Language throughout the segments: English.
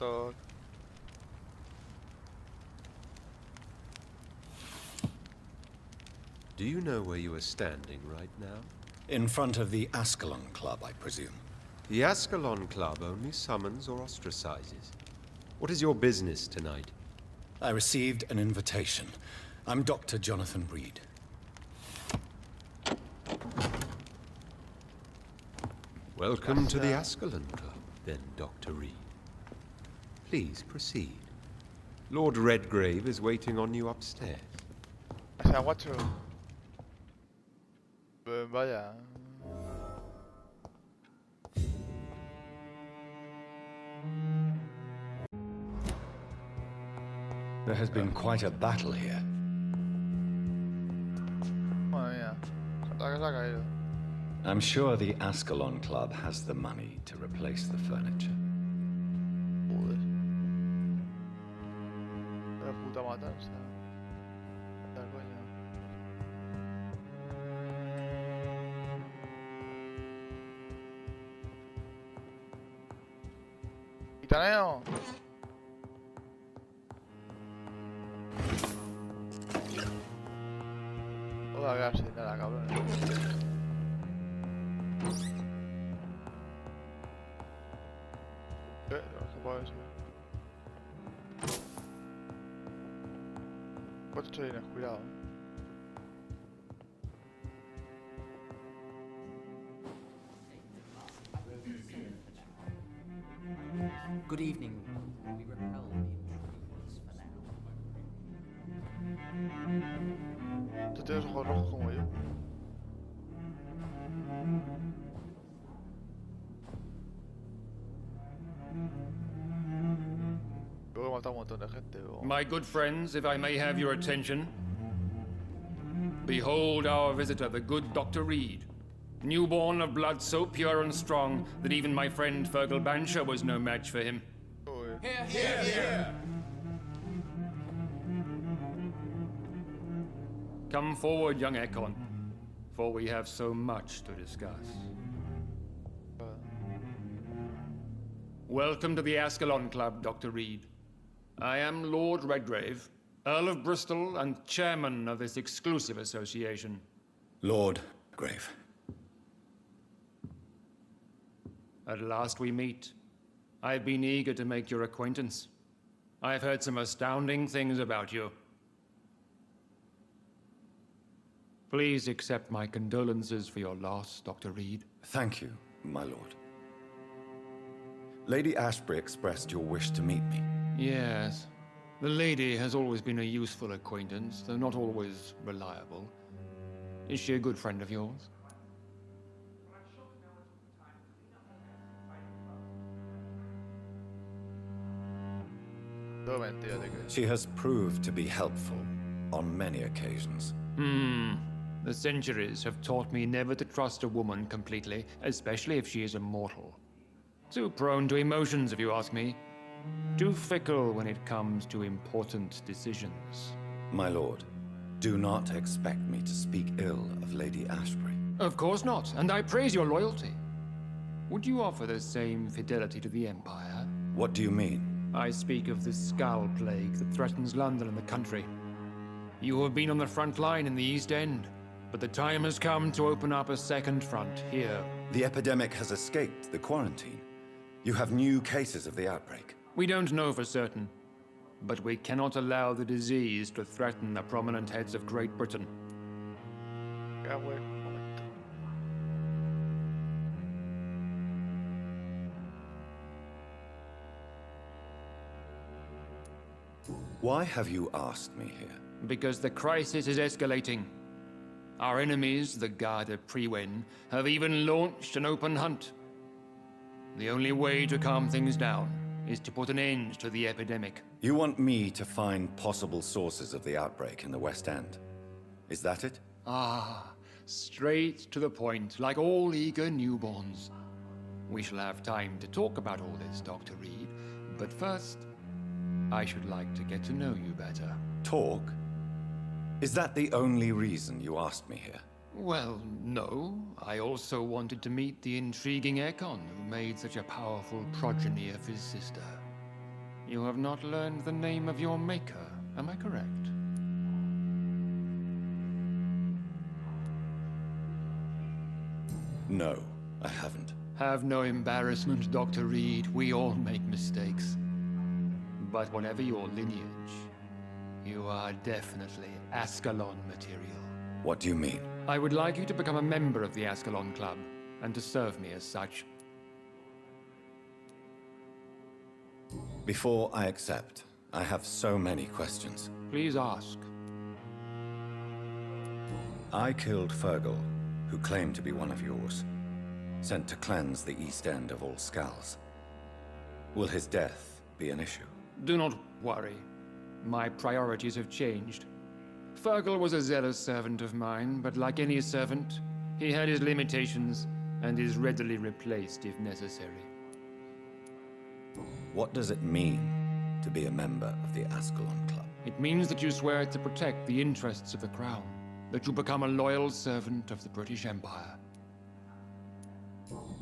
talk. Do you know where you are standing right now? In front of the Ascalon Club, I presume. The Ascalon Club only summons or ostracizes. What is your business tonight? I received an invitation. I'm Dr. Jonathan Reed. Welcome to the Ascalon Club, then, Dr. Reed. Please proceed. Lord Redgrave is waiting on you upstairs. O sea, guacho. Vaya. There has been quite a battle here. Madre mía. La que se ha caído. I'm sure the Ascalon Club has the money to replace the furniture. Joder. La puta matanza. La coña. ¡Gitaneo! Toda la gas, nada, cabrón. ¿Qué puede ser? ¿Cuántos tienes? Cuidado. Good evening. We repel the intruders for now. Tú tienes ojos rojos como yo. Luego he matado a un montón de gente. My good friends, if I may have your attention. Behold our visitor, the good Dr. Reed. Newborn of blood so pure and strong that even my friend Fergal Bansher was no match for him. Come forward, young Ekon, for we have so much to discuss. Welcome to the Ascalon Club, Dr. Reed. I am Lord Redgrave, Earl of Bristol and chairman of this exclusive association. Lord Grave. At last we meet. I've been eager to make your acquaintance. I've heard some astounding things about you. Please accept my condolences for your loss, Dr. Reed. Thank you, my lord. Lady Ashbury expressed your wish to meet me. Yes. The lady has always been a useful acquaintance, though not always reliable. Is she a good friend of yours? She has proved to be helpful on many occasions. The centuries have taught me never to trust a woman completely, especially if she is a mortal. Too prone to emotions, if you ask me. Too fickle when it comes to important decisions. My lord, do not expect me to speak ill of Lady Ashbury. Of course not, and I praise your loyalty. Would you offer the same fidelity to the Empire? What do you mean? I speak of the Skull Plague that threatens London and the country. You have been on the front line in the East End, but the time has come to open up a second front here. The epidemic has escaped the quarantine. You have new cases of the outbreak. We don't know for certain, but we cannot allow the disease to threaten the prominent heads of Great Britain. Why have you asked me here? Because the crisis is escalating. Our enemies, the Garda Priwen, have even launched an open hunt. The only way to calm things down is to put an end to the epidemic. You want me to find possible sources of the outbreak in the West End? Is that it? Ah, straight to the point, like all eager newborns. We shall have time to talk about all this, Dr. Reed, but first, I should like to get to know you better. Talk? Is that the only reason you asked me here? Well, no. I also wanted to meet the intriguing Ekon who made such a powerful progeny of his sister. You have not learned the name of your maker, am I correct? No, I haven't. Have no embarrassment, Dr. Reed. We all make mistakes. But whatever your lineage, you are definitely Ascalon material. What do you mean? I would like you to become a member of the Ascalon Club, and to serve me as such. Before I accept, I have so many questions. Please ask. I killed Fergal, who claimed to be one of yours, sent to cleanse the East End of all Skulls. Will his death be an issue? Do not worry. My priorities have changed. Fergal was a zealous servant of mine, but like any servant, he had his limitations and is readily replaced if necessary. What does it mean to be a member of the Ascalon Club? It means that you swear to protect the interests of the Crown, that you become a loyal servant of the British Empire.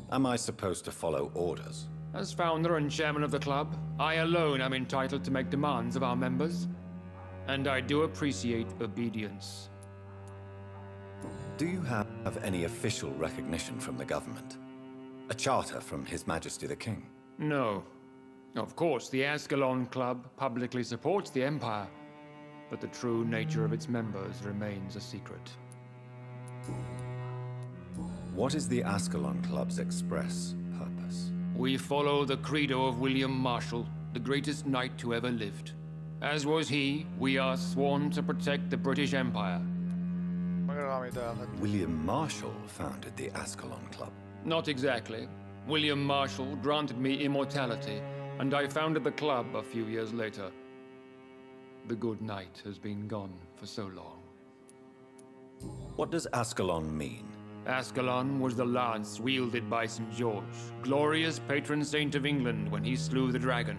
Am I supposed to follow orders? As founder and chairman of the club, I alone am entitled to make demands of our members, and I do appreciate obedience. Do you have any official recognition from the government? A charter from His Majesty the King? No. Of course, the Ascalon Club publicly supports the Empire, but the true nature of its members remains a secret. What is the Ascalon Club's express purpose? We follow the credo of William Marshall, the greatest knight who ever lived. As was he, we are sworn to protect the British Empire. Me he cargado a mitad de la gente. William Marshall founded the Ascalon Club. Not exactly. William Marshall granted me immortality, and I founded the club a few years later. The good knight has been gone for so long. What does Ascalon mean? Ascalon was the lance wielded by St. George, glorious patron saint of England when he slew the dragon.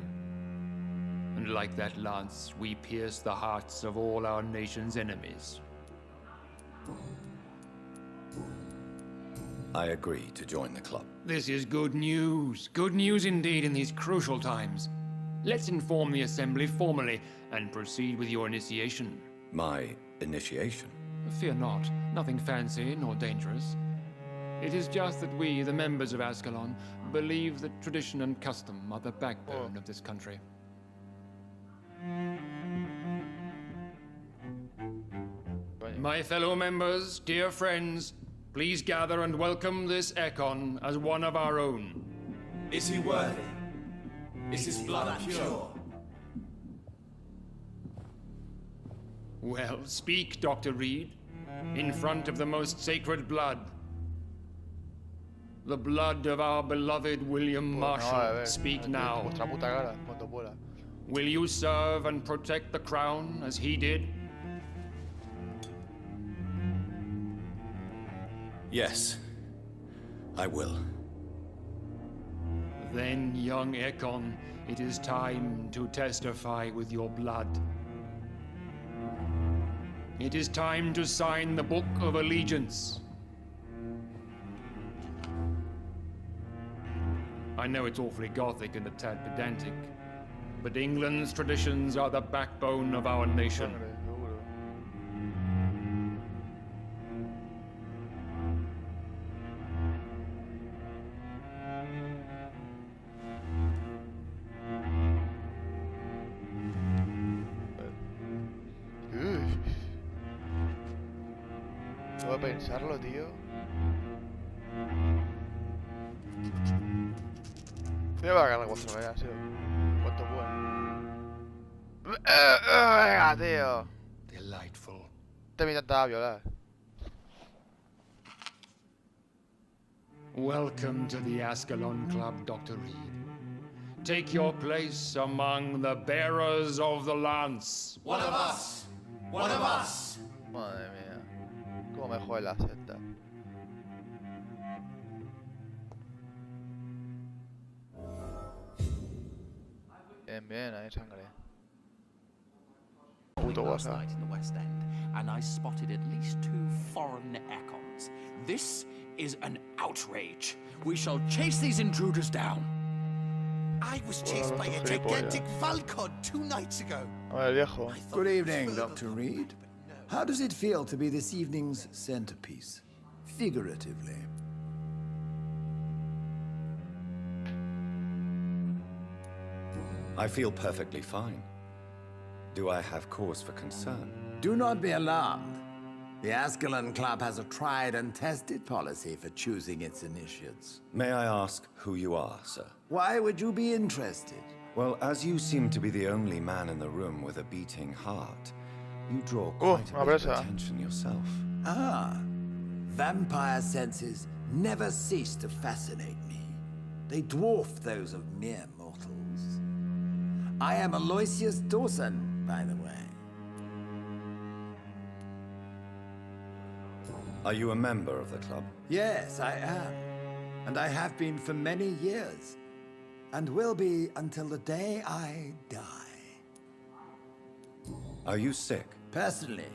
And like that lance, we pierce the hearts of all our nation's enemies. I agree to join the club. This is good news. Good news indeed in these crucial times. Let's inform the Assembly formally and proceed with your initiation. My initiation? Fear not. Nothing fancy nor dangerous. It is just that we, the members of Ascalon, believe that tradition and custom are the backbone of this country. My fellow members, dear friends, please gather and welcome this Ekon as one of our own. Is he worthy? Is his blood pure? Well, speak, Dr. Reed, in front of the most sacred blood. The blood of our beloved William No, a Marshall. ver, Speak aquí, now. vuestra puta cara, cuando pueda. Will you serve and protect the crown as he did? Yes, I will. Then, young Ekon, it is time to testify with your blood. It is time to sign the Book of Allegiance. I know it's awfully gothic and a tad pedantic, but England's traditions are the backbone of our nation. Sangre, seguro. Uy. Puedo pensarlo, tío. Me va a ganar cuando se vaya, tío. ¿Cuánto puede? Venga, tío. Delightful. Te me intentaba violar. Welcome to the Ascalon Club, Dr. Reed. Take your place among the bearers of the lance. One of us! One of us! Madre mía. Cómo me jode la secta. Bien, bien, hay sangre. Puto Last WhatsApp. night in the West End, and I spotted at least 2 foreign Ekons. This is an outrage. We shall chase these intruders down. I was chased by a gigantic Valcod 2 nights ago. A ver, viejo. Good evening, Dr. Reed. How does it feel to be this evening's centerpiece? Figuratively. I feel perfectly fine. Do I have cause for concern? Do not be alarmed. The Ascalon Club has a tried and tested policy for choosing its initiates. May I ask who you are, sir? Why would you be interested? Well, as you seem to be the only man in the room with a beating heart, you draw quite a bit of attention yourself. Ah, vampire senses never cease to fascinate me. They dwarf those of mere mortals. I am Aloysius Dawson, by the way. Are you a member of the club? Yes, I am. And I have been for many years. And will be until the day I die. Are you sick? Personally,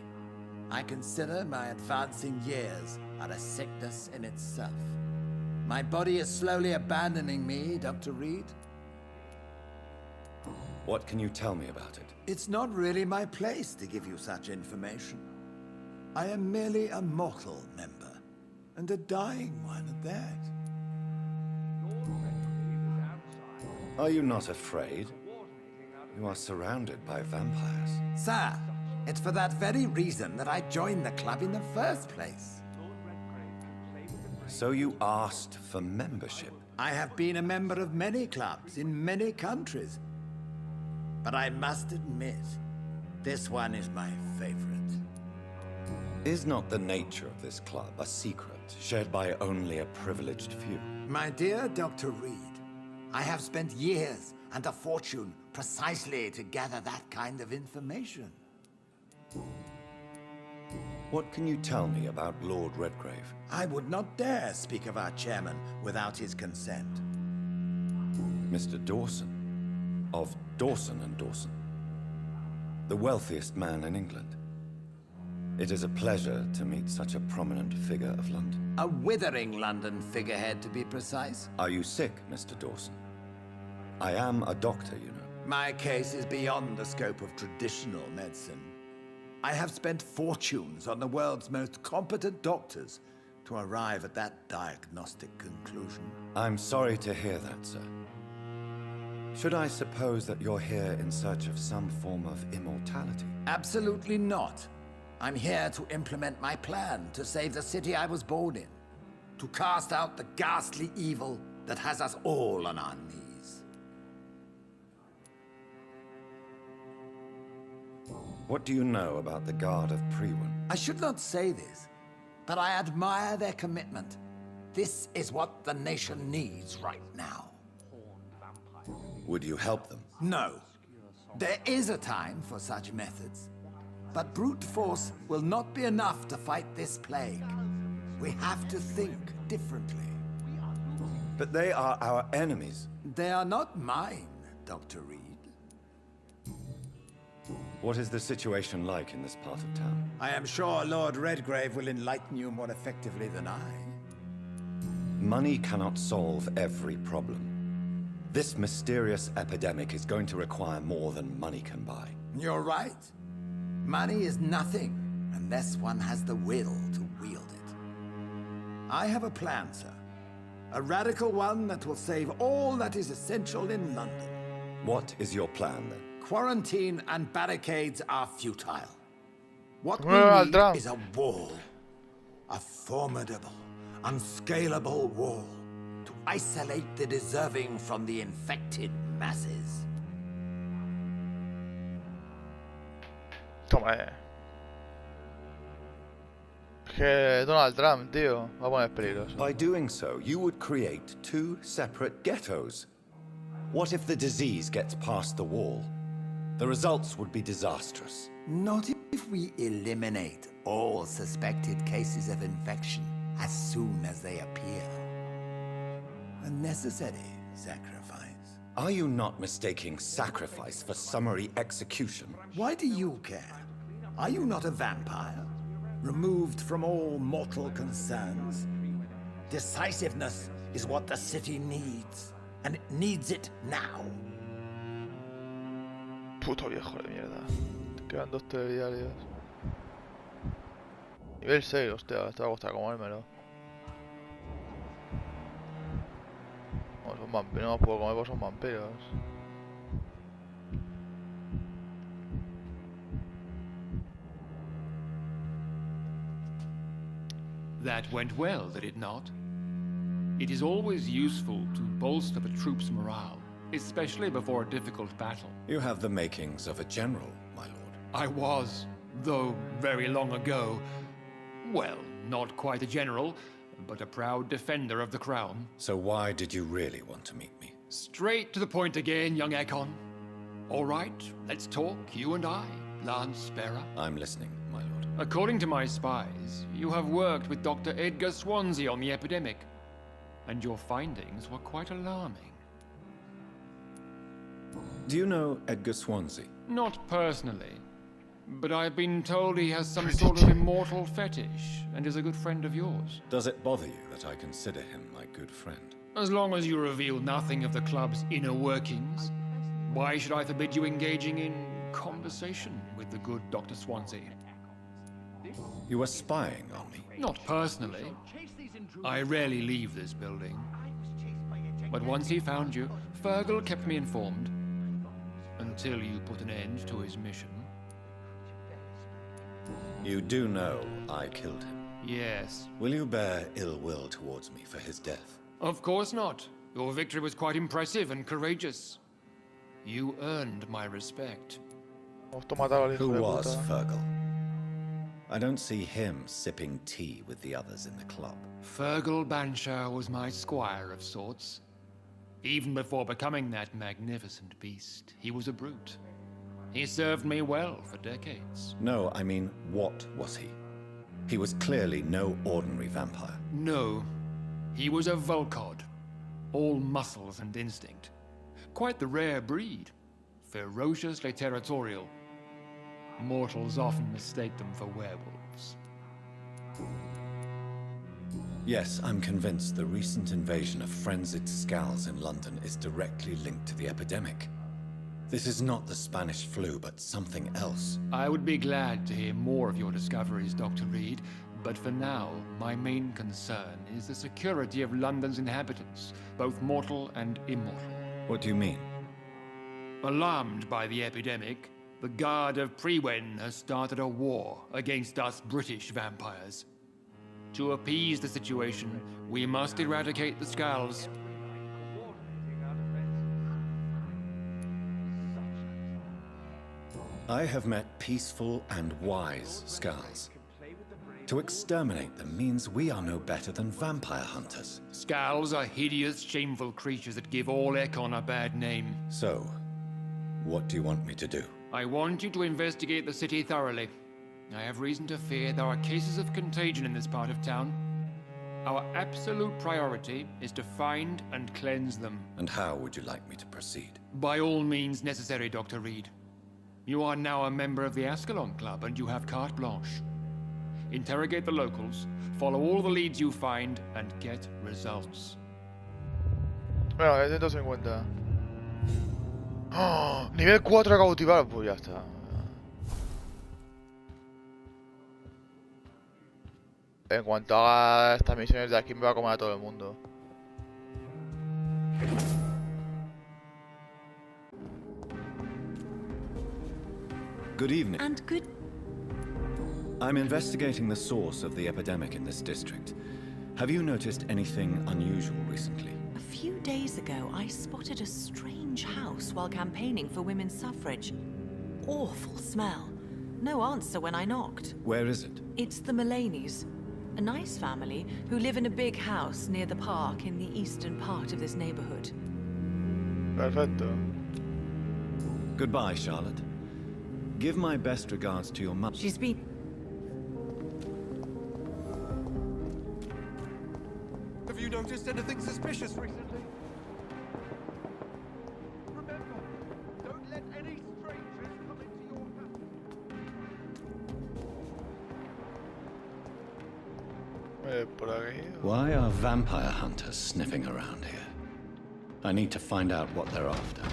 I consider my advancing years are a sickness in itself. My body is slowly abandoning me, Dr. Reed. What can you tell me about it? It's not really my place to give you such information. I am merely a mortal member, and a dying one at that. Are you not afraid? You are surrounded by vampires. Sir, it's for that very reason that I joined the club in the first place. So you asked for membership? I have been a member of many clubs in many countries. But I must admit, this one is my favorite. Is not the nature of this club a secret, shared by only a privileged few? My dear Dr. Reed, I have spent years and a fortune precisely to gather that kind of information. What can you tell me about Lord Redgrave? I would not dare speak of our chairman without his consent. Mr. Dawson, of Dawson and Dawson, the wealthiest man in England. It is a pleasure to meet such a prominent figure of London. A withering London figurehead, to be precise. Are you sick, Mr. Dawson? I am a doctor, you know. My case is beyond the scope of traditional medicine. I have spent fortunes on the world's most competent doctors to arrive at that diagnostic conclusion. I'm sorry to hear that, sir. Should I suppose that you're here in search of some form of immortality? Absolutely not. I'm here to implement my plan to save the city I was born in. To cast out the ghastly evil that has us all on our knees. What do you know about the Guard of Priwen? I should not say this, but I admire their commitment. This is what the nation needs right now. Would you help them? No. There is a time for such methods. But brute force will not be enough to fight this plague. We have to think differently. But they are our enemies. They are not mine, Dr. Reed. What is the situation like in this part of town? I am sure Lord Redgrave will enlighten you more effectively than I. Money cannot solve every problem. This mysterious epidemic is going to require more than money can buy. You're right. Money is nothing unless one has the will to wield it. I have a plan, sir. A radical one that will save all that is essential in London. What is your plan, then? Quarantine and barricades are futile. What we Well need done. is a wall. A formidable, unscalable wall to isolate the deserving from the infected masses. Toma, Que Donald Trump, tío. Va a poner peligroso. By doing so, you would create two separate ghettos. What if the disease gets past the wall? The results would be disastrous. Not if we eliminate all suspected cases of infection as soon as they appear. A necessary sacrifice. Are you not mistaking sacrifice for summary execution? Why do you care? Are you not a vampire? Removed from all mortal concerns? Decisiveness is what the city needs. and it needs it now. Puto viejo de mierda. Te quedan 2 telediarios. Nivel 6, hostia, esto va a costar comérmelo. No, son vampiros, no los puedo comer porque son vampiros. That went well, did it not? It is always useful to bolster the troops' morale, especially before a difficult battle. You have the makings of a general, my lord. I was, though very long ago. Well, not quite a general, but a proud defender of the crown. So why did you really want to meet me? Straight to the point again, young Ekon. All right, let's talk, you and I, Lance Spera. I'm listening, my lord. According to my spies, you have worked with Dr. Edgar Swansea on the epidemic, and your findings were quite alarming. Do you know Edgar Swansea? Not personally, but I've been told he has some sort of immortal fetish and is a good friend of yours. Does it bother you that I consider him my good friend? As long as you reveal nothing of the club's inner workings, why should I forbid you engaging in conversation with the good Dr. Swansea? You were spying on me? Not personally. I rarely leave this building. But once he found you, Fergal kept me informed. Until you put an end to his mission. You do know I killed him. Yes. Will you bear ill will towards me for his death? Of course not. Your victory was quite impressive and courageous. You earned my respect. Who was Fergal? I don't see him sipping tea with the others in the club. Fergal Banshire was my squire of sorts. Even before becoming that magnificent beast, he was a brute. He served me well for decades. No, I mean, what was he? He was clearly no ordinary vampire. No, he was a Volcod. All muscles and instinct. Quite the rare breed. Ferociously territorial. Mortals often mistake them for werewolves. Yes, I'm convinced the recent invasion of frenzied Skulls in London is directly linked to the epidemic. This is not the Spanish flu, but something else. I would be glad to hear more of your discoveries, Dr. Reed, but for now, my main concern is the security of London's inhabitants, both mortal and immortal. What do you mean? Alarmed by the epidemic, the Guard of Prewen has started a war against us British vampires. To appease the situation, we must eradicate the Skulls. I have met peaceful and wise Skulls. To exterminate them means we are no better than vampire hunters. Skulls are hideous, shameful creatures that give all Ekon a bad name. So, what do you want me to do? I want you to investigate the city thoroughly. I have reason to fear there are cases of contagion in this part of town. Our absolute priority is to find and cleanse them. And how would you like me to proceed? By all means necessary, Dr. Reed. You are now a member of the Ascalon Club and you have carte blanche. Interrogate the locals, follow all the leads you find, and get results. Bueno, 750. ¡Oh! Nivel 4 a cautivar, pues ya está. En cuanto haga estas misiones de aquí me va a comer a todo el mundo. Good evening. And good... I'm investigating the source of the epidemic in this district. Have you noticed anything unusual recently? A few days ago, I spotted a strange house while campaigning for women's suffrage. Awful smell. No answer when I knocked. Where is it? It's the Mullaneys. A nice family who live in a big house near the park in the eastern part of this neighborhood. Perfecto. Goodbye, Charlotte. Give my best regards to your mother. She's been... Have you noticed anything suspicious recently? Remember, don't let any strangers come into your house. Por aquí. Why are vampire hunters sniffing around here? I need to find out what they're after.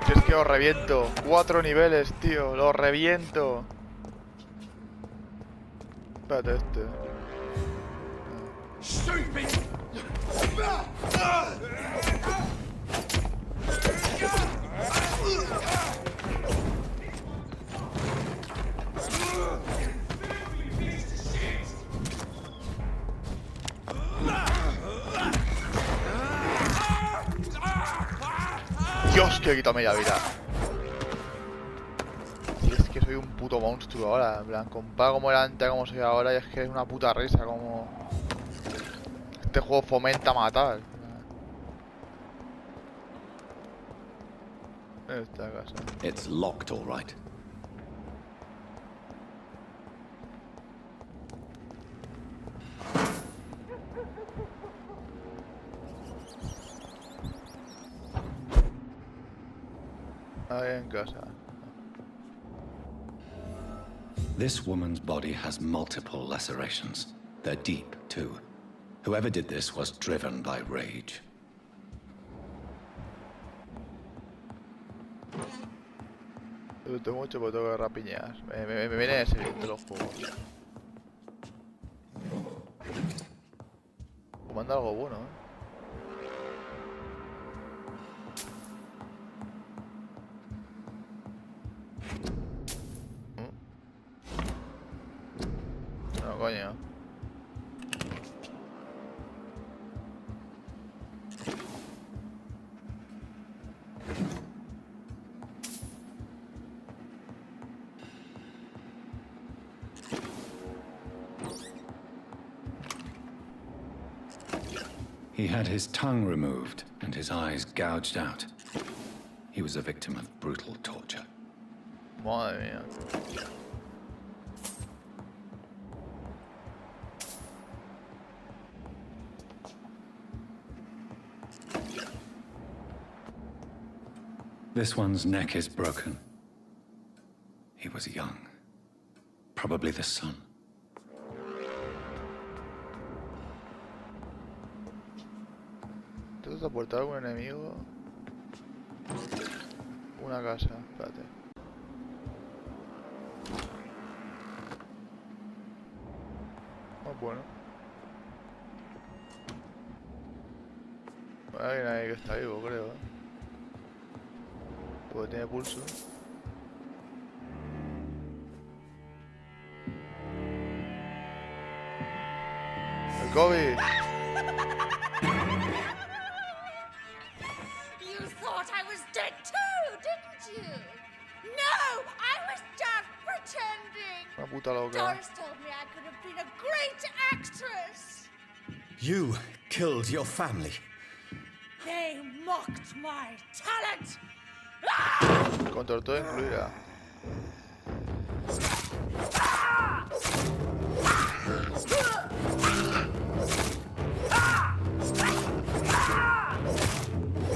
Si es que os reviento. 4 niveles, tío. Los reviento. Espérate, este. Dios, que quito media vida. Y es que soy un puto monstruo ahora. En plan, comparado como era antes a como soy ahora, y es que es una puta risa como... Este juego fomenta matar. Esta casa. It's locked, all right. Ahí en casa. This woman's body has multiple lacerations. They're deep, too. Whoever did this was driven by rage. Lo tengo mucho porque tengo que rapiñar. Me viene a seguir de los juegos. Manda algo bueno, No, coño. He had his tongue removed and his eyes gouged out. He was a victim of brutal torture. Madre mía. This one's neck is broken. He was young. Probably the son. ¿Te has aportado algún enemigo? Una casa, espérate. Bueno. Hay alguien ahí que está vivo, creo, porque tiene pulso. ¡El COVID! You thought I was dead too, didn't you? No, I was just pretending. Una puta loca. Doris told me I could have been a great actress. You killed your family. They mocked my talent. Con tortura incluida.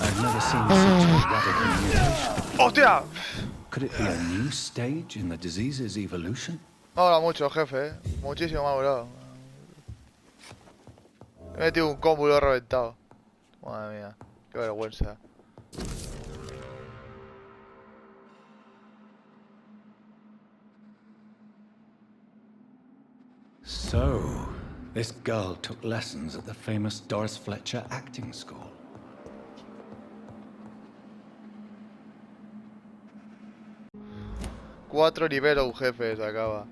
I've never seen such a radical mutation. ¡Hostia! Could it be a new stage in the disease's evolution? Mola mucho, jefe, Muchísimo me ha volado. He metido un combo y lo he reventado. Madre mía, qué vergüenza. So, this girl took lessons at the famous Doris Fletcher acting school. Cuatro niveles un jefe se acaba.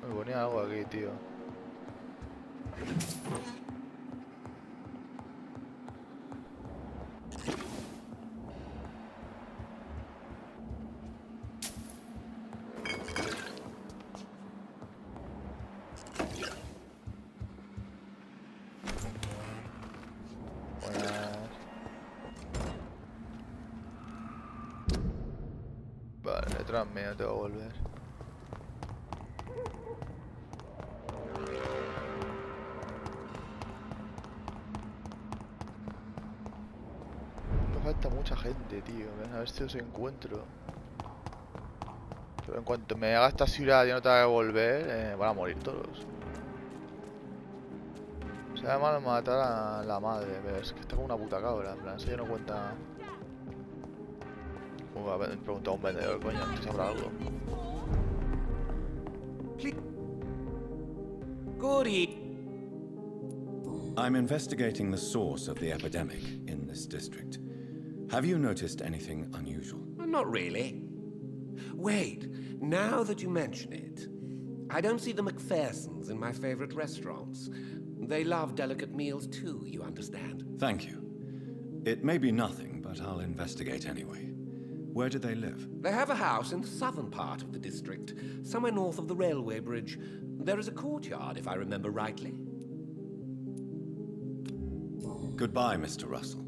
Me ponía algo aquí, tío. Vale, detrás mío tengo que volver. Me falta mucha gente, tío. A ver si os encuentro. Pero en cuanto me haga esta ciudad y no tenga que volver, van a morir todos. Será malo matar a la madre, pero es que está como una puta cabra. En plan, eso ya no cuenta. Me preguntado a un vendedor, coño, ¿te sabrá algo? Goody. I'm investigating the source of the epidemic in this district. Have you noticed anything unusual? Not really. Wait, now that you mention it, I don't see the McPhersons in my favorite restaurants. They love delicate meals too, you understand? Thank you. It may be nothing, but I'll investigate anyway. Where do they live? They have a house in the southern part of the district, somewhere north of the railway bridge. There is a courtyard, if I remember rightly. Goodbye, Mr. Russell.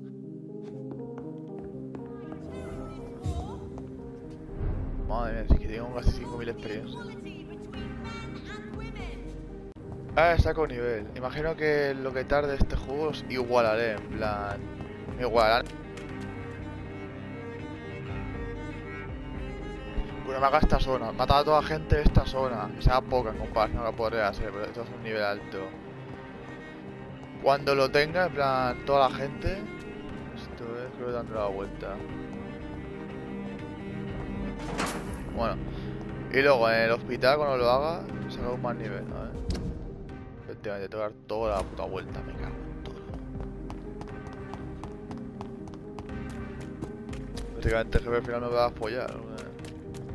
Madre mía, sí que tengo casi 5000 experiencias. Ah, saco nivel. Imagino que lo que tarde este juego os igualaré, en plan... Me igualarán. Bueno, me haga esta zona. Matar a toda la gente de esta zona. Que sea poca en comparación a lo que podría hacer, pero esto es un nivel alto. Cuando lo tenga, en plan, toda la gente... Esto es, creo que dando la vuelta. Bueno. Y luego en el hospital, cuando lo haga, saca un más nivel, a ver. Efectivamente, tengo que dar toda la puta vuelta, me cago en todo. Prácticamente el jefe al final me va a follar.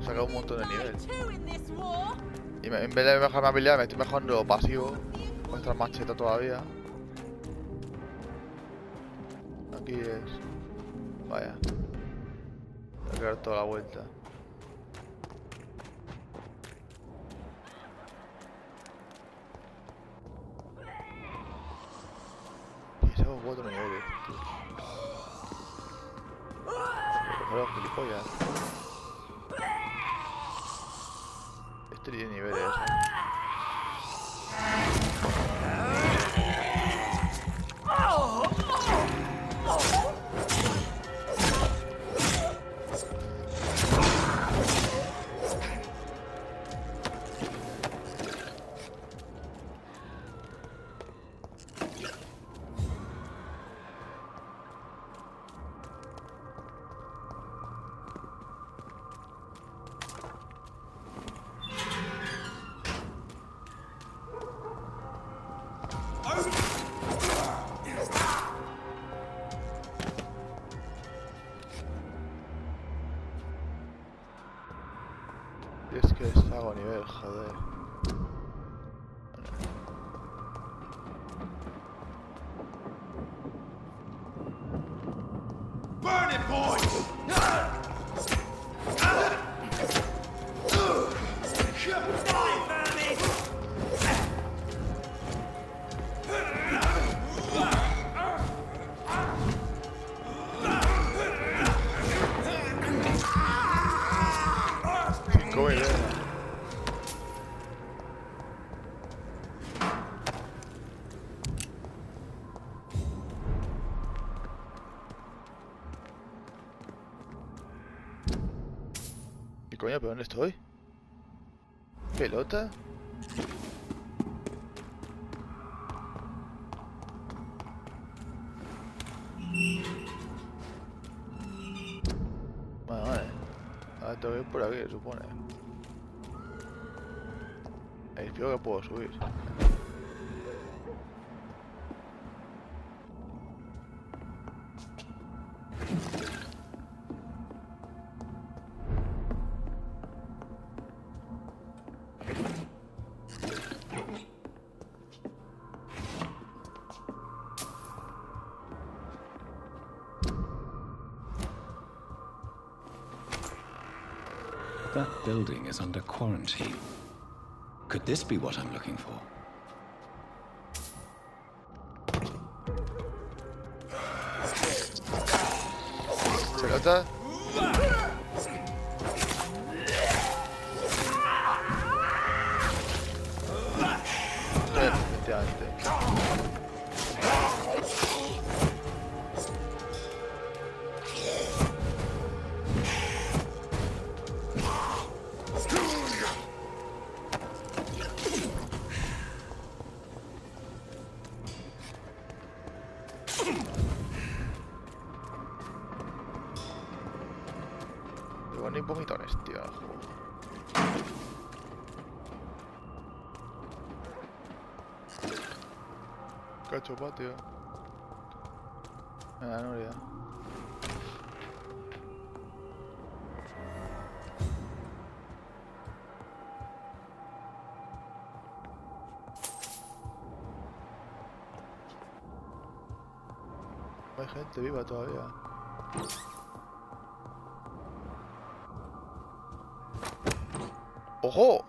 He sacado un montón de nivel. Y en vez de mejorar mi habilidad, me estoy mejorando lo pasivo. Voy a estar más cheta todavía. Aquí es... Vaya. Voy a dar toda la vuelta. Y tengo 4 niveles, tío. Pero gilipollas. Este tiene niveles, Y es que hago nivel, joder. Burn it, boys! ¿Y coño, pero dónde estoy? ¿Pelota? Vale. Ahora tengo que ir por aquí, se supone. Ahí espero que puedo subir. That building is under quarantine. Could this be what I'm looking for? ¿Pelota? Efectivamente. Luego ni vomitones, tío, al juego. Cachopa, tío. Nada, no olvida. Hay gente viva todavía. ¡Ojo!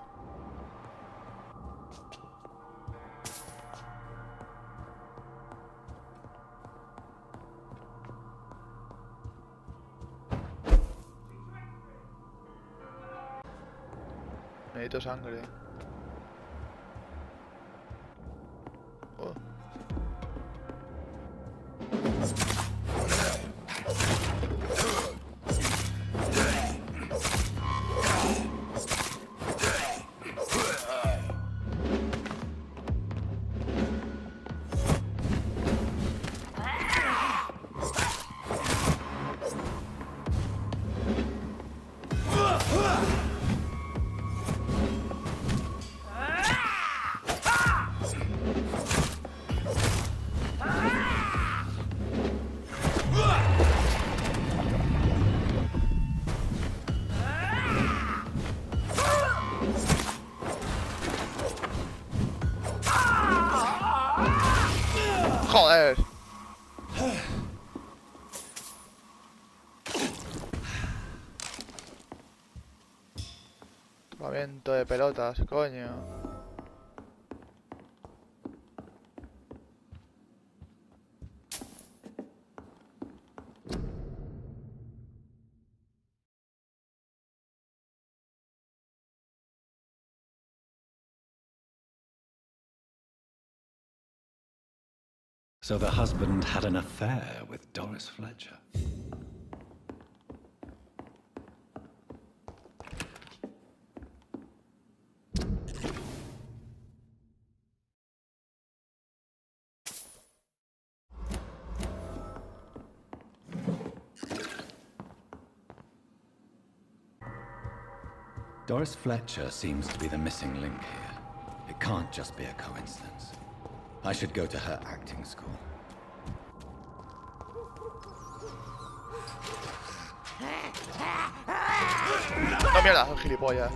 Necesito sangre. Oh. Joder. Topamiento de pelotas, coño. So the husband had an affair with Doris Fletcher. Doris Fletcher seems to be the missing link here. It can't just be a coincidence. I should go to her acting school. No, mierda, el gilipollas.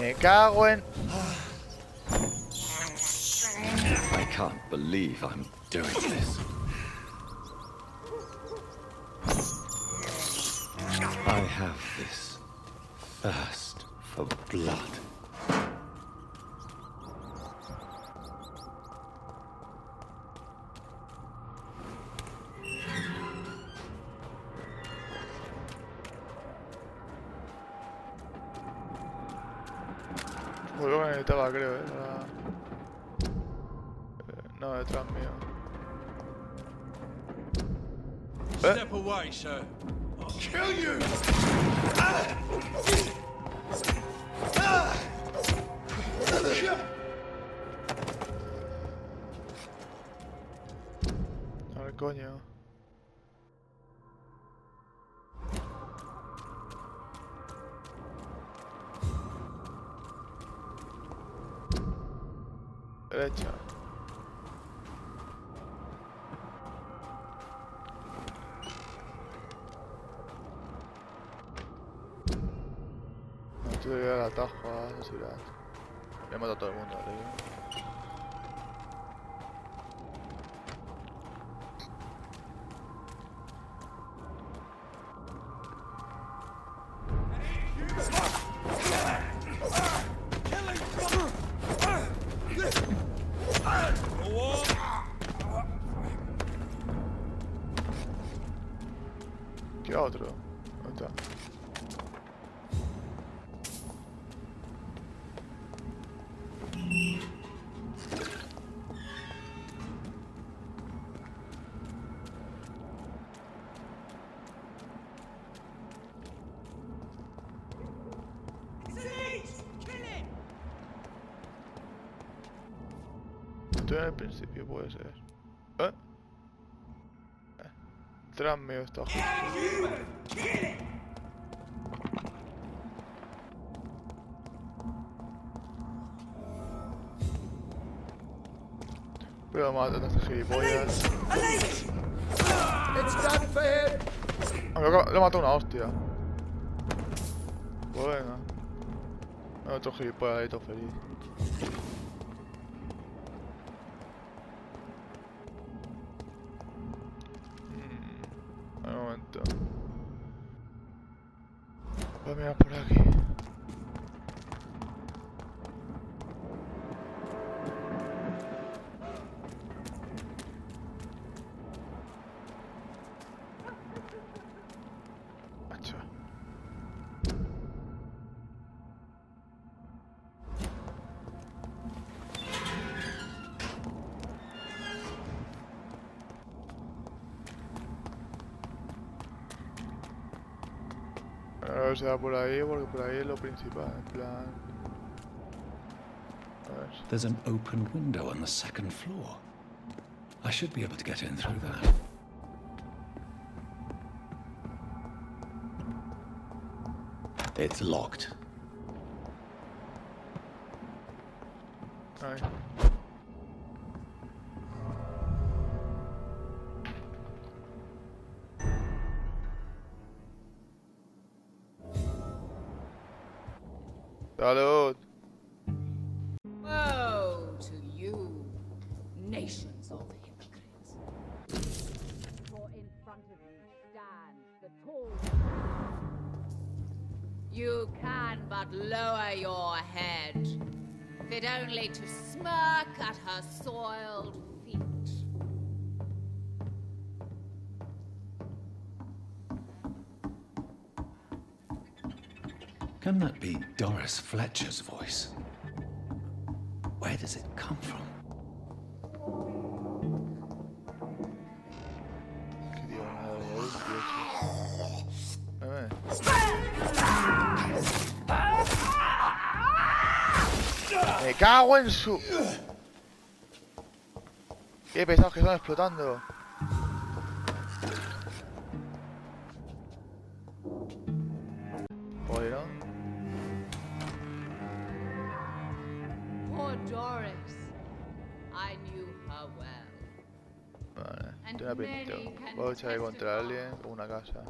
Me cago en... I can't believe I'm doing this. I have this thirst for blood. Pues lo que necesitaba, creo, no, detrás mío. Step away, sir. I'll kill you! A ver, coño. Derecha. No, tuve que ir al atajo a asesinar. Me he matado a todo el mundo, tío. ¿Qué otro? ¿Dónde está? Estoy en el principio, puede ser. ¿Eh? Detrás mío está justo. Voy a matar a estas gilipollas. Le he matado una hostia. Pues venga. Otro gilipollas ahí todo feliz. Un momento. Voy a mirar por aquí. Macho. A ver si va por ahí, porque por ahí es lo principal, en plan... A ver. There's an open window on the second floor. I should be able to get in through that. It's locked. Ahí. Salud. Woe to you, nations of hypocrites. For in front of you stands the tall. You can but lower your head, fit only to smirk at her soiled feet. Can that be Doris Fletcher's voice? Where does it come from? Qué tío, nada de luz, tío. A ver. Me cago en su... Qué pesados que están explotando. Joder, ¿no? Poor Doris. I knew her well. Vale, tiene una pinta. Voy a luchar ahí contra alguien con una casa.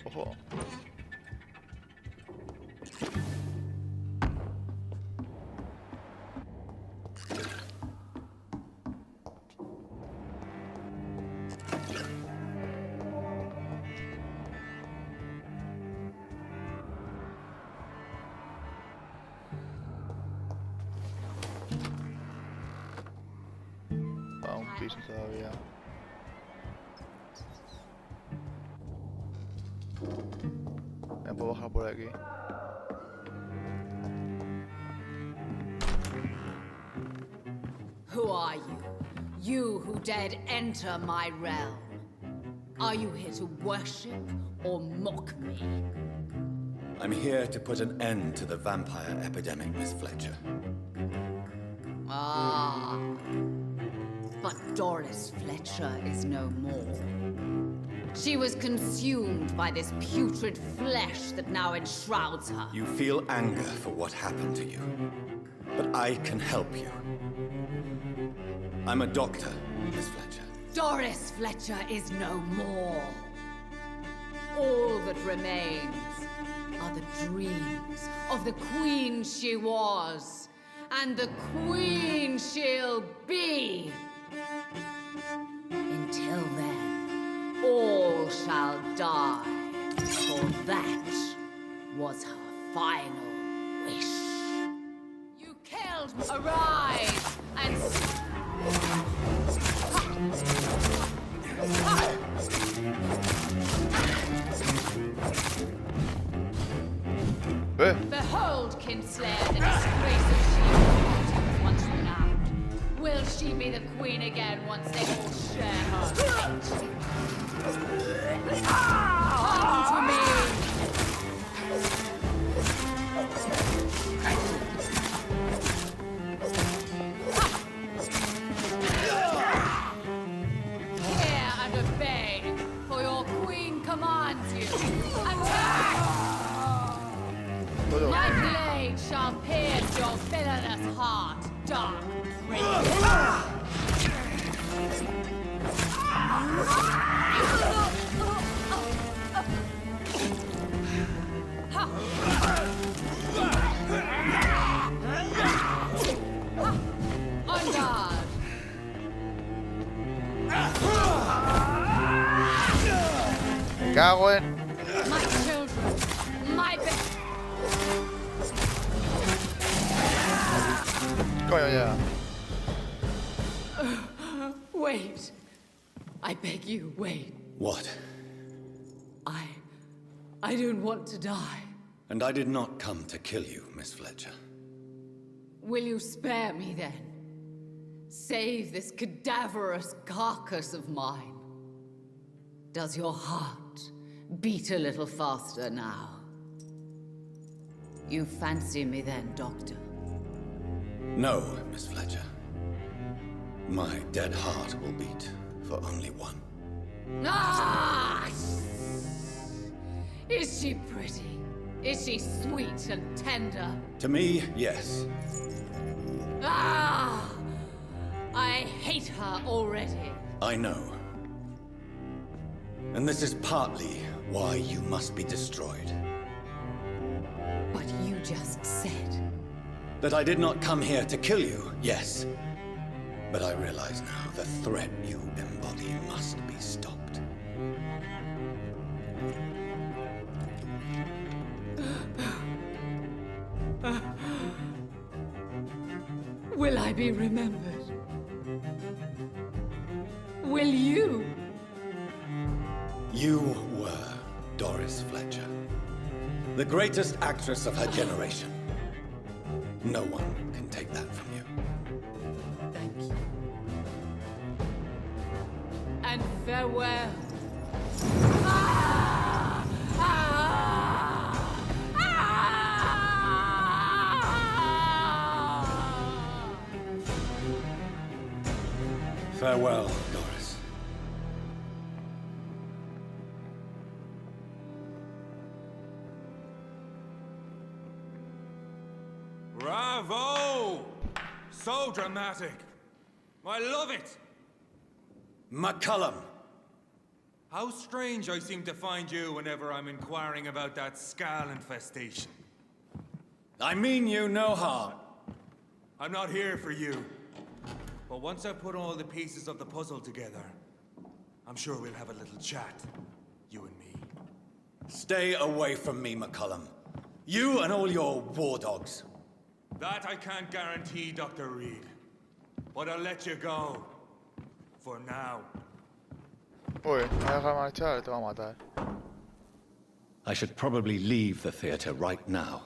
Ojo. Un piso todavía. Me puedo bajar por aquí. Who are you? You who dared enter my realm. Are you here to worship or mock me? I'm here to put an end to the vampire epidemic, Miss Fletcher. Ah. But Doris Fletcher is no more. She was consumed by this putrid flesh that now enshrouds her. You feel anger for what happened to you, but I can help you. I'm a doctor, Miss Fletcher. Doris Fletcher is no more. All that remains are the dreams of the queen she was, and the queen she'll be. Until then, all shall die, for that was her final wish. You killed me. Arise and... Behold, Kinslayer, the disgrace of she who was once renowned. Will she be be the queen again once they all share her fate. Come to me! Hear and obey, for your queen commands you. Attack! My blade shall pierce your villainous heart, dark prince. On guard. Me cago en. My children, my Coño ya. Wait. I beg you, wait. What? I don't want to die. And I did not come to kill you, Miss Fletcher. Will you spare me then? Save this cadaverous carcass of mine. Does your heart beat a little faster now? You fancy me then, Doctor? No, Miss Fletcher. My dead heart will beat for only one. Ah! Is she pretty? Is she sweet and tender? To me, yes. Ah! I hate her already. I know. And this is partly why you must be destroyed. But you just said... That I did not come here to kill you, yes. But I realize now the threat you embody must be stopped. Will I be remembered? Will you? You were Doris Fletcher, the greatest actress of her generation. No one can take that from you. Thank you. And farewell. Ah! Ah! Ah! Farewell, Doris. Bravo! So dramatic. I love it. McCullum. How strange I seem to find you whenever I'm inquiring about that Skal infestation. I mean you no harm. I'm not here for you. But once I put all the pieces of the puzzle together, I'm sure we'll have a little chat, you and me. Stay away from me, McCullum. You and all your war dogs. That I can't guarantee, Dr. Reed. But I'll let you go. For now. Uy, me va a dejar marchar, te va a matar. I should probably leave the theater right now.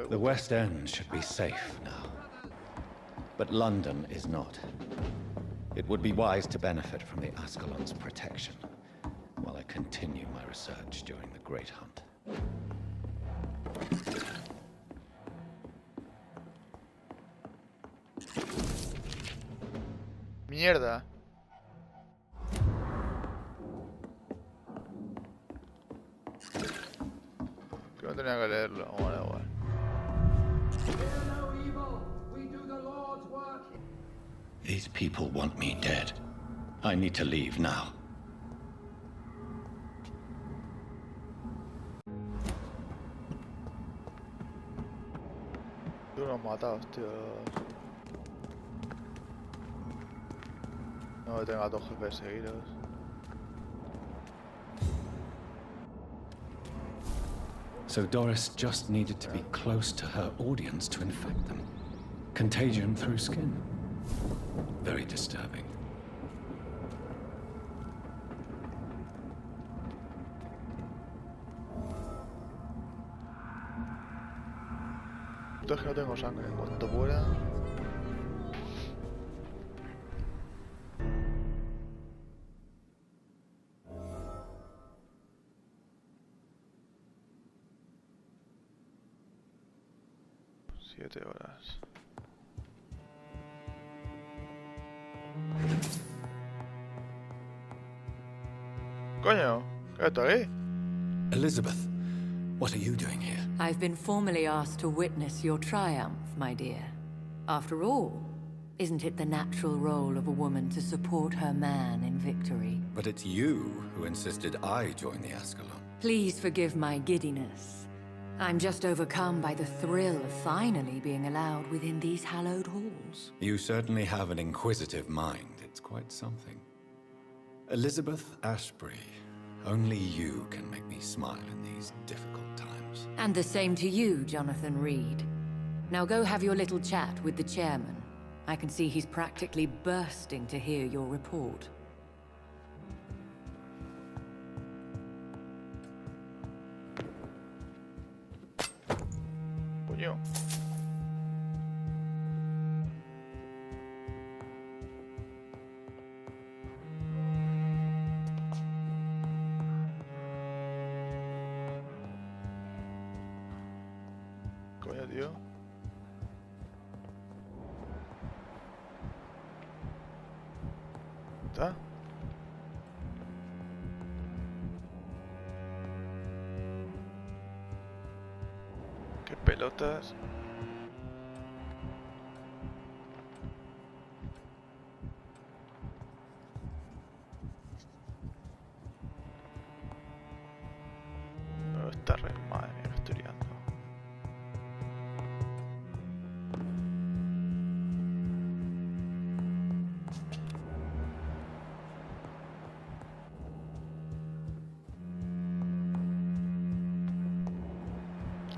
The West End should be safe now. But London is not. It would be wise to benefit from the Ascalon's protection while I continue my research during the Great Hunt. Mierda. Que no tenía que leerlo, vale, igual. These people want me dead. I need to leave now. Tú los matados, tío. No tengo a dos jefes seguidos. So Doris just needed to be close to her audience to infect them. Contagion through skin. Very disturbing. Esto es que no tengo sangre. En cuanto pueda. Siete horas. Coño, ¿qué es esto ahí? Elizabeth, what are you doing here? I've been formally asked to witness your triumph, my dear. After all, isn't it the natural role of a woman to support her man in victory? But it's you who insisted I join the Ascalon. Please forgive my giddiness. I'm just overcome by the thrill of finally being allowed within these hallowed halls. You certainly have an inquisitive mind. It's quite something. Elizabeth Ashbury, only you can make me smile in these difficult times. And the same to you, Jonathan Reed. Now go have your little chat with the chairman. I can see he's practically bursting to hear your report. Coño. Coño, tío. ¿Está? Qué pelotas. No está re madre mía, que estoy liando.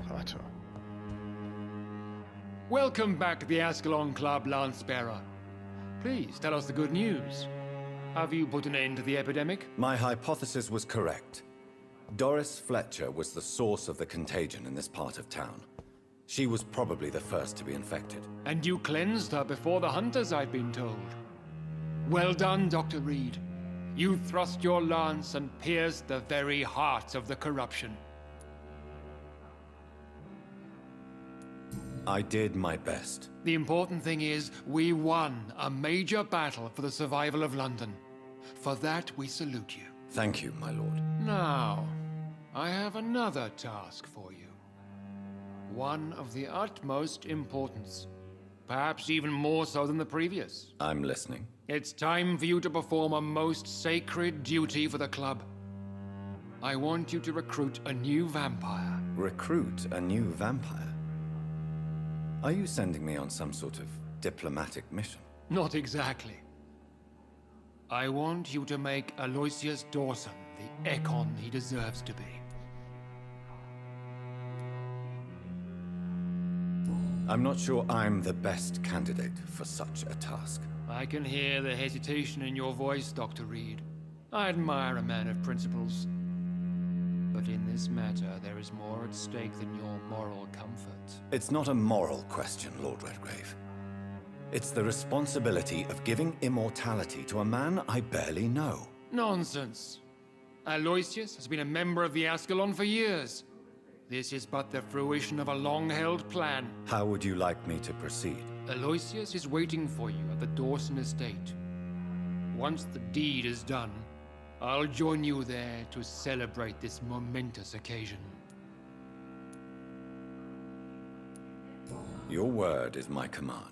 Macho. Welcome back to the Ascalon Club, Lance-Bearer. Please tell us the good news. Have you put an end to the epidemic? My hypothesis was correct. Doris Fletcher was the source of the contagion in this part of town. She was probably the first to be infected. And you cleansed her before the hunters, I've been told. Well done, Dr. Reed. You thrust your lance and pierced the very heart of the corruption. I did my best. The important thing is, we won a major battle for the survival of London. For that, we salute you. Thank you, my lord. Now, I have another task for you. One of the utmost importance. Perhaps even more so than the previous. I'm listening. It's time for you to perform a most sacred duty for the club. I want you to recruit a new vampire. Recruit a new vampire? Are you sending me on some sort of diplomatic mission? Not exactly. I want you to make Aloysius Dawson the Ekon he deserves to be. I'm not sure I'm the best candidate for such a task. I can hear the hesitation in your voice, Dr. Reed. I admire a man of principles. But in this matter, there is more at stake than your moral comfort. It's not a moral question, Lord Redgrave. It's the responsibility of giving immortality to a man I barely know. Nonsense. Aloysius has been a member of the Ascalon for years. This is but the fruition of a long-held plan. How would you like me to proceed? Aloysius is waiting for you at the Dawson estate. Once the deed is done, I'll join you there to celebrate this momentous occasion. Your word is my command.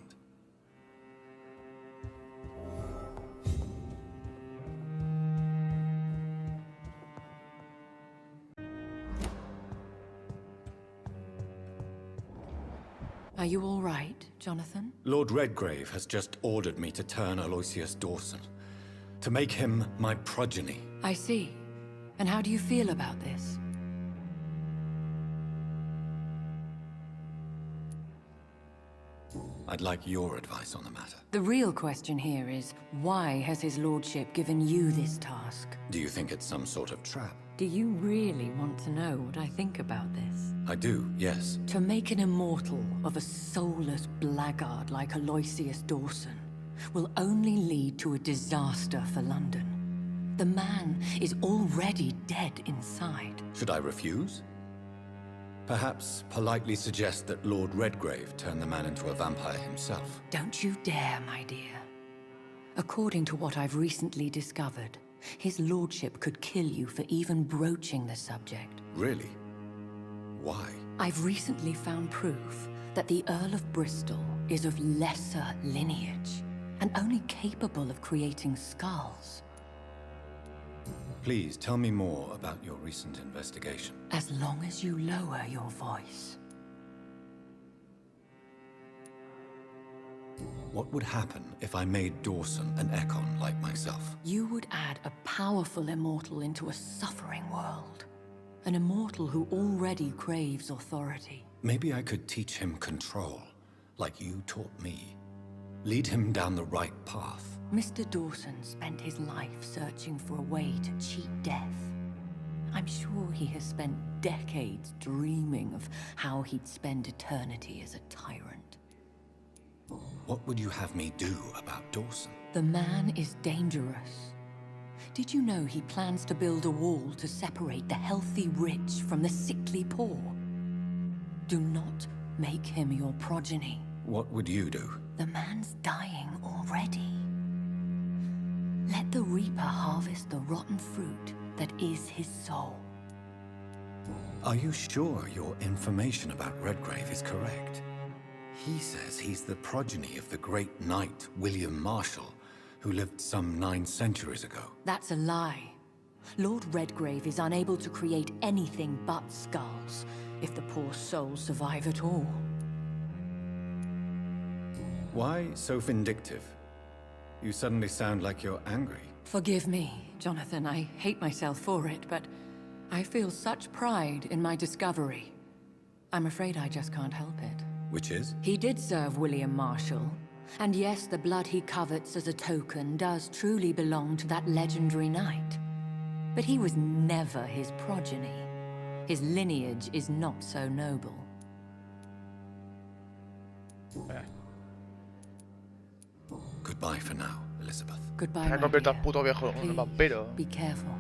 Are you all right, Jonathan? Lord Redgrave has just ordered me to turn Aloysius Dawson, to make him my progeny. I see. And how do you feel about this? I'd like your advice on the matter. The real question here is, why has his lordship given you this task? Do you think it's some sort of trap? Do you really want to know what I think about this? I do, yes. To make an immortal of a soulless blackguard like Aloysius Dawson will only lead to a disaster for London. The man is already dead inside. Should I refuse? Perhaps politely suggest that Lord Redgrave turn the man into a vampire himself. Don't you dare, my dear. According to what I've recently discovered, his lordship could kill you for even broaching the subject. Really? Why? I've recently found proof that the Earl of Bristol is of lesser lineage and only capable of creating skulls. Please tell me more about your recent investigation. As long as you lower your voice. What would happen if I made Dawson an Ekon like myself? You would add a powerful immortal into a suffering world. An immortal who already craves authority. Maybe I could teach him control, like you taught me. Lead him down the right path. Mr. Dawson spent his life searching for a way to cheat death. I'm sure he has spent decades dreaming of how he'd spend eternity as a tyrant. What would you have me do about Dawson? The man is dangerous. Did you know he plans to build a wall to separate the healthy rich from the sickly poor? Do not make him your progeny. What would you do? The man's dying already. Let the Reaper harvest the rotten fruit that is his soul. Are you sure your information about Redgrave is correct? He says he's the progeny of the great knight William Marshall, who lived some 9 centuries ago. That's a lie. Lord Redgrave is unable to create anything but skulls, if the poor souls survive at all. Why so vindictive? You suddenly sound like you're angry. Forgive me, Jonathan. I hate myself for it, but I feel such pride in my discovery. I'm afraid I just can't help it. Which is? He did serve William Marshall. And yes, the blood he covets as a token does truly belong to that legendary knight. But he was never his progeny. His lineage is not so noble. Goodbye for now, Elizabeth. Goodbye, Me my convierto dear. al puto viejo en un Please, vampiro. be careful.